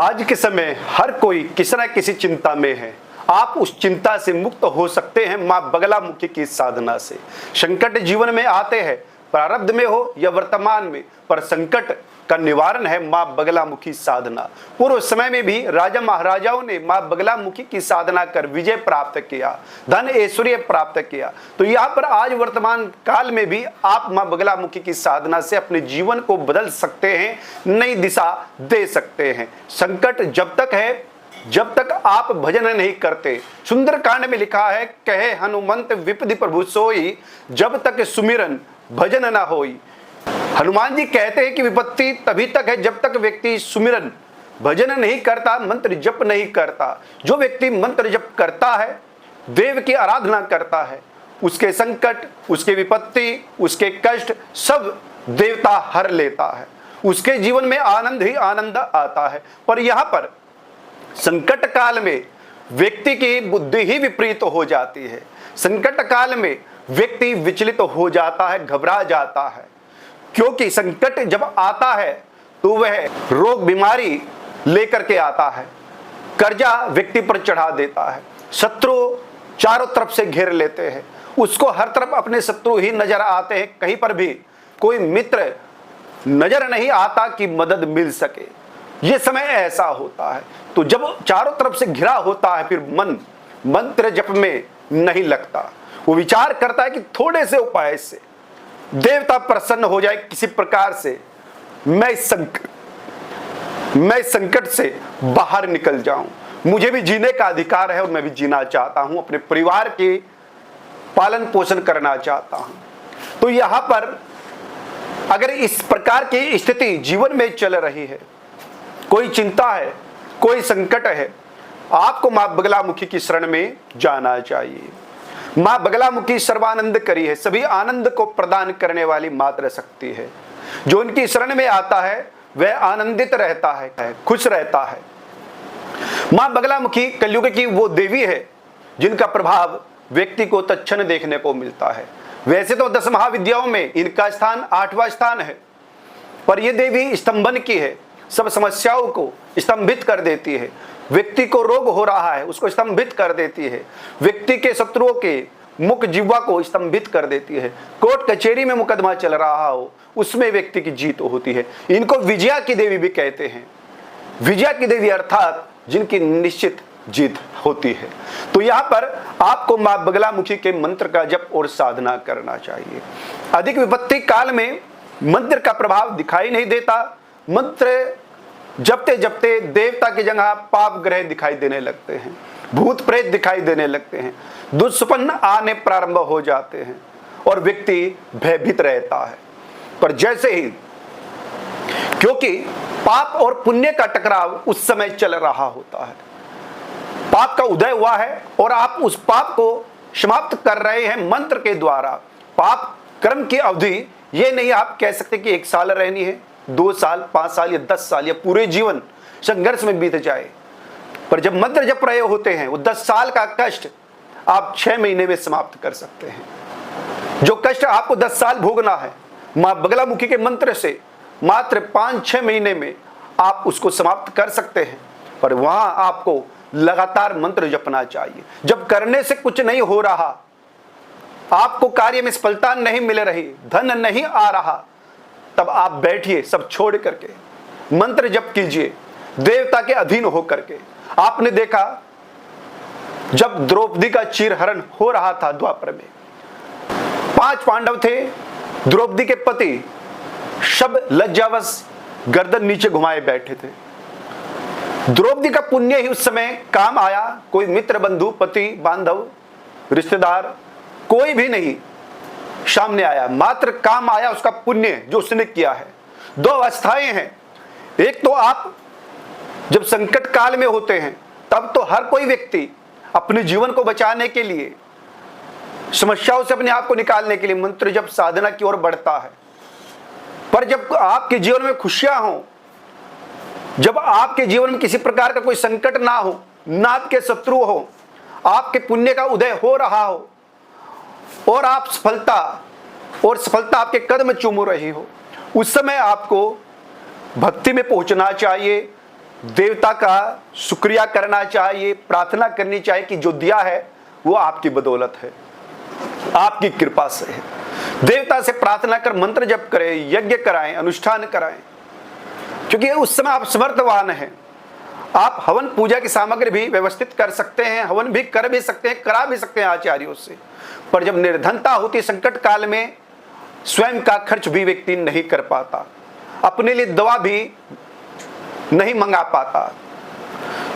आज के समय हर कोई किसी न किसी चिंता में है। आप उस चिंता से मुक्त हो सकते हैं मां बगलामुखी की साधना से। संकट जीवन में आते हैं, प्रारब्ध में हो या वर्तमान में, पर संकट का निवारण है मां बगलामुखी साधना। पूर्व समय में भी राजा महाराजाओं ने मां बगलामुखी की साधना कर विजय प्राप्त किया, धन ऐश्वर्य प्राप्त किया। तो यहाँ पर आज वर्तमान काल में भी आप मां बगलामुखी की साधना से अपने जीवन को बदल सकते हैं, नई दिशा दे सकते हैं। संकट जब तक है जब तक आप भजन नहीं करते। सुंदरकांड में लिखा है, कहे हनुमंत विपदि प्रभु सोई, जब तक सुमिरन भजन ना होई। हनुमान जी कहते हैं कि विपत्ति तभी तक है जब तक व्यक्ति सुमिरन भजन नहीं करता, मंत्र जप नहीं करता। जो व्यक्ति मंत्र जप करता है, देव की आराधना करता है, उसके संकट, उसके विपत्ति, उसके कष्ट सब देवता हर लेता है। उसके जीवन में आनंद ही आनंद आता है। पर यहाँ पर संकट काल में व्यक्ति की बुद्धि ही विपरीत हो जाती है। संकट काल में व्यक्ति विचलित हो जाता है, घबरा जाता है, क्योंकि संकट जब आता है तो वह रोग बीमारी लेकर के आता है, कर्जा व्यक्ति पर चढ़ा देता है, शत्रु चारों तरफ से घेर लेते हैं, उसको हर तरफ अपने शत्रु ही नजर आते हैं, कहीं पर भी कोई मित्र नजर नहीं आता कि मदद मिल सके। ये समय ऐसा होता है। तो जब चारों तरफ से घिरा होता है, फिर मन मंत्र जप में नहीं लगता। वो विचार करता है कि थोड़े से उपाय से देवता प्रसन्न हो जाए, किसी प्रकार से मैं संकट से बाहर निकल जाऊं। मुझे भी जीने का अधिकार है और मैं भी जीना चाहता हूं, अपने परिवार के पालन पोषण करना चाहता हूं। तो यहां पर अगर इस प्रकार की स्थिति जीवन में चल रही है, कोई चिंता है, कोई संकट है, आपको मां बगलामुखी की शरण में जाना चाहिए। मां बगलामुखी सर्वानंद करी है, सभी आनंद को प्रदान करने वाली मात्र शक्ति है। जो उनकी शरण में आता है वह आनंदित रहता है, खुश रहता है। मां बगलामुखी कलयुग की वो देवी है जिनका प्रभाव व्यक्ति को तत्क्षण देखने को मिलता है। वैसे तो 10 महाविद्याओं में इनका स्थान 8वां स्थान है, पर यह देवी स्तंभन की है, सब समस्याओं को स्तंभित कर देती है। व्यक्ति को रोग हो रहा है, उसको स्तंभित कर देती है। व्यक्ति के शत्रुओं के मुख जिह्वा को स्तंभित कर देती है। कोर्ट कचहरी में मुकदमा चल रहा हो, उसमें व्यक्ति की जीत होती है। इनको विजया की देवी भी कहते हैं। विजया की देवी अर्थात जिनकी निश्चित जीत होती है। तो यहाँ पर आपको मां बगलामुखी के मंत्र का जप और साधना करना चाहिए। अधिक विपत्ति काल में मंत्र का प्रभाव दिखाई नहीं देता। मंत्र जपते जपते देवता की जगह पाप ग्रह दिखाई देने लगते हैं, भूत प्रेत दिखाई देने लगते हैं, दुष्पन्न आने प्रारंभ हो जाते हैं और व्यक्ति भयभीत रहता है। पर जैसे ही, क्योंकि पाप और पुण्य का टकराव उस समय चल रहा होता है, पाप का उदय हुआ है और आप उस पाप को समाप्त कर रहे हैं मंत्र के द्वारा। पाप कर्म की अवधि ये नहीं आप कह सकते कि 1 साल रहनी है, 2 साल, 5 साल या 10 साल या पूरे जीवन संघर्ष में बीत जाए। पर जब मंत्र जप रहे होते हैं, वो 10 साल का कष्ट आप 6 महीने में समाप्त कर सकते हैं। जो कष्ट आपको 10 साल भोगना है, मां बगलामुखी के मंत्र से मात्र 5-6 महीने में आप उसको समाप्त कर सकते हैं। पर वहां आपको लगातार मंत्र जपना चाहिए। जब करने से कुछ नहीं हो रहा, आपको कार्य में सफलता नहीं मिल रही, धन नहीं आ रहा, तब आप बैठिए, सब छोड़ करके मंत्र जप कीजिए, देवता के अधीन होकर के। आपने देखा जब द्रौपदी का चीरहरण हो रहा था द्वापर में, 5 पांडव थे, द्रौपदी के पति सब लज्जावश गर्दन नीचे घुमाए बैठे थे। द्रौपदी का पुण्य ही उस समय काम आया। कोई मित्र, बंधु, पति, बांधव, रिश्तेदार कोई भी नहीं सामने आया, मात्र काम आया उसका पुण्य जो उसने किया है। 2 अवस्थाएं हैं। एक तो आप जब संकट काल में होते हैं, तब तो हर कोई व्यक्ति अपने जीवन को बचाने के लिए, समस्याओं से अपने आप को निकालने के लिए मंत्र जप साधना की ओर बढ़ता है। पर जब आपके जीवन में खुशियां हो, जब आपके जीवन में किसी प्रकार का कोई संकट ना हो, ना आपके शत्रु हो, आपके पुण्य का उदय हो रहा हो और आप सफलता आपके कदम चूम रही हो, उस समय आपको भक्ति में पहुंचना चाहिए, देवता का शुक्रिया करना चाहिए, प्रार्थना करनी चाहिए कि जो दिया है वो आपकी बदौलत है, आपकी कृपा से है। देवता से प्रार्थना कर मंत्र जप करें, यज्ञ कराएं, अनुष्ठान कराएं, क्योंकि उस समय आप समर्थवान हैं। आप हवन पूजा की सामग्री भी व्यवस्थित कर सकते हैं, हवन भी कर भी सकते हैं, करा भी सकते हैं आचार्यों से। पर जब निर्धनता होती, संकट काल में स्वयं का खर्च भी व्यक्ति नहीं कर पाता, अपने लिए दवा भी नहीं मंगा पाता,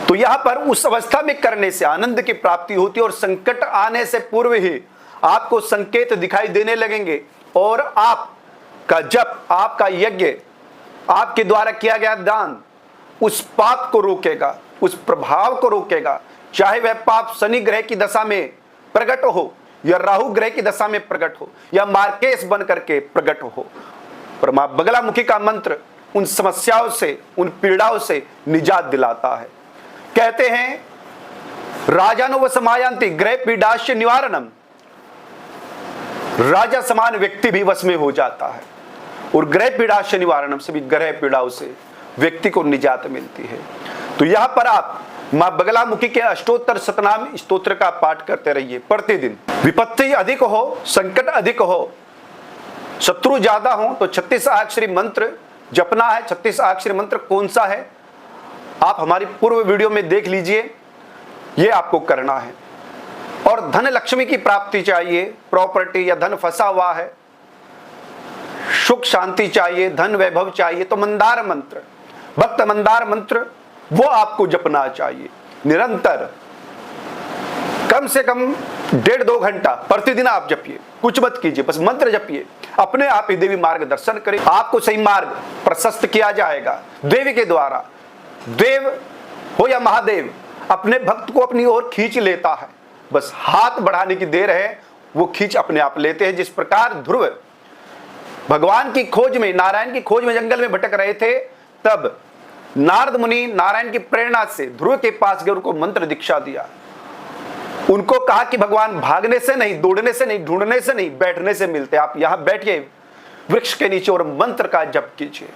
तो यहां पर उस अवस्था में करने से आनंद की प्राप्ति होती है। और संकट आने से पूर्व ही आपको संकेत दिखाई देने लगेंगे और आपका जप, आपका यज्ञ, आपके द्वारा किया गया दान उस पाप को रोकेगा, उस प्रभाव को रोकेगा। चाहे वह पाप शनि ग्रह की दशा में प्रकट हो या राहु ग्रह की दशा में प्रकट हो या मार्केश बन करके प्रकट हो, पर मां बगलामुखी का मंत्र उन समस्याओं से, उन पीड़ाओं से निजात दिलाता है। कहते हैं राजानुवशमायन्ति ग्रह पीडाश्य निवारणम, राजा समान व्यक्ति भी वश में हो जाता है और ग्रह पीडाश्य निवारणम से भी ग्रह पीड़ाओं से व्यक्ति को निजात मिलती है। तो यहां पर आप मां बगलामुखी के अष्टोत्तर शतनाम स्तोत्र का पाठ करते रहिए प्रतिदिन। विपत्ति अधिक हो, संकट अधिक हो, शत्रु ज्यादा हो तो 36 अक्षरी मंत्र जपना है। 36 अक्षरी मंत्र कौन सा है आप हमारी पूर्व वीडियो में देख लीजिए, ये आपको करना है। और धन लक्ष्मी की प्राप्ति चाहिए, प्रॉपर्टी या धन फंसा हुआ है, सुख शांति चाहिए, धन वैभव चाहिए, तो मंदार मंत्र, भक्त मंदार मंत्र वो आपको जपना चाहिए निरंतर। कम से कम 1.5-2 घंटा प्रतिदिन आप जपिए, कुछ मत कीजिए, बस मंत्र जपिए, अपने आप ही देवी मार्गदर्शन करे, आपको सही मार्ग प्रशस्त किया जाएगा देवी के द्वारा। देव हो या महादेव अपने भक्त को अपनी ओर खींच लेता है, बस हाथ बढ़ाने की देर है, वो खींच अपने आप लेते हैं। जिस प्रकार ध्रुव भगवान की खोज में, नारायण की खोज में जंगल में भटक रहे थे, तब नारद मुनि नारायण की प्रेरणा से ध्रुव के पास गए, उनको मंत्र दीक्षा दिया, उनको कहा कि भगवान भागने से नहीं, दौड़ने से नहीं, ढूंढने से नहीं, बैठने से मिलते, आप यहां बैठिए वृक्ष के नीचे और मंत्र का जप कीजिए।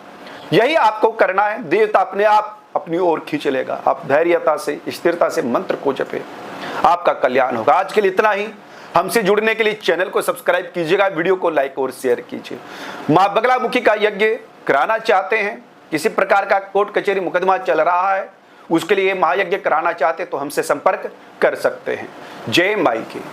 यही आपको करना है, देवता अपने आप अपनी ओर खींच लेगा। आप धैर्यता से, स्थिरता से मंत्र को जपे, आपका कल्याण होगा। आज के लिए इतना ही। हमसे जुड़ने के लिए चैनल को सब्सक्राइब कीजिएगा, वीडियो को लाइक और शेयर कीजिए। मां बगलामुखी का यज्ञ कराना चाहते हैं, किसी प्रकार का कोर्ट कचहरी मुकदमा चल रहा है, उसके लिए महायज्ञ कराना चाहते तो हमसे संपर्क कर सकते हैं। जय माई की।